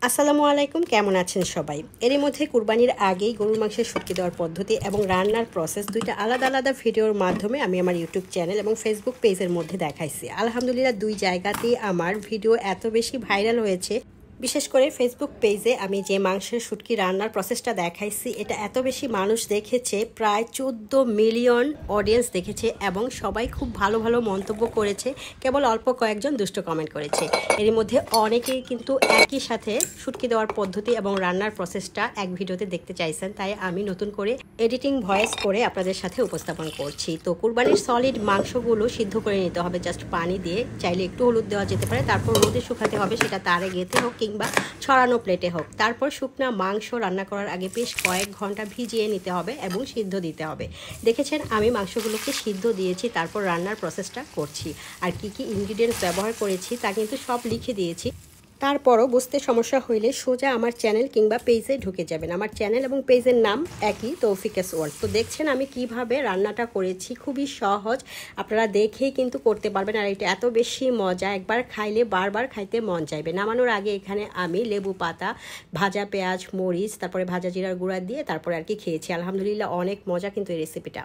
আসসালামু আলাইকুম, কেমন আছেন সবাই? এরই মধ্যে কুরবানির আগেই গরুর মাংসের শুটকি দেওয়ার পদ্ধতি এবং রান্নার প্রসেস দুইটা আলাদা আলাদা ভিডিওর মাধ্যমে আমি আমার ইউটিউব চ্যানেল এবং ফেসবুক পেজের মধ্যে দেখাইছি। আলহামদুলিল্লাহ দুই জায়গাতেই আমার ভিডিও এত বেশি ভাইরাল হয়েছে। বিশেষ করে ফেসবুক পেজে আমি যে মাংসের শুটকি রান্নার প্রসেসটা দেখাইছি এটা এত বেশি মানুষ দেখেছে, প্রায় 14 মিলিয়ন অডিয়েন্স দেখেছে এবং সবাই খুব ভালো ভালো মন্তব্য করেছে, কেবল অল্প কয়েকজন দুষ্ট কমেন্ট করেছে। এর মধ্যে অনেকেই কিন্তু একই সাথে শুটকি দেওয়ার পদ্ধতি এবং রান্নার প্রসেসটা এক ভিডিওতে দেখতে চাইছেন, তাই আমি নতুন করে এডিটিং ভয়েস করে আপনাদের সাথে উপস্থাপন করছি। তো কুরবানির সলিড মাংসগুলো সিদ্ধ করে নিতে হবে জাস্ট পানি দিয়ে, চাইলে একটু হলুদ দেওয়া যেতে পারে, তারপর রোদে শুকাতে হবে, সেটা তারে গেঁথে হোক কিংবা ছড়ানো প্লেটে হোক। তারপর শুকনা মাংস রান্না করার আগে বেশ কয়েক ঘন্টা ভিজিয়ে নিতে হবে এবং সিদ্ধ দিতে হবে। দেখেছেন আমি মাংসগুলোকে সিদ্ধ দিয়েছি, তারপর রান্নার প্রসেসটা করছি। আর কি কি ইনগ্রিডিয়েন্টস ব্যবহার করেছি তা কিন্তু সব লিখে দিয়েছি। তারপরও বুঝতে সমস্যা হইলে সোজা আমার চ্যানেল কিংবা পেজে ঢুকে যাবেন। আমার চ্যানেল এবং পেজের নাম একই, তৌফিকাস ওয়ার্ল্ড। তো দেখছেন আমি কিভাবে রান্নাটা করেছি, খুবই সহজ, আপনারা দেখেই কিন্তু করতে পারবেন। আর এটা এত বেশি মজা, একবার খাইলে বারবার খাইতে মন চাইবে। নামানোর আগে এখানে আমি লেবু পাতা, ভাজা পেঁয়াজ, মরিচ, তারপরে ভাজা জিরার গুঁড়া দিয়ে তারপরে আর কি খেয়েছি। আলহামদুলিল্লাহ অনেক মজা কিন্তু এই রেসিপিটা।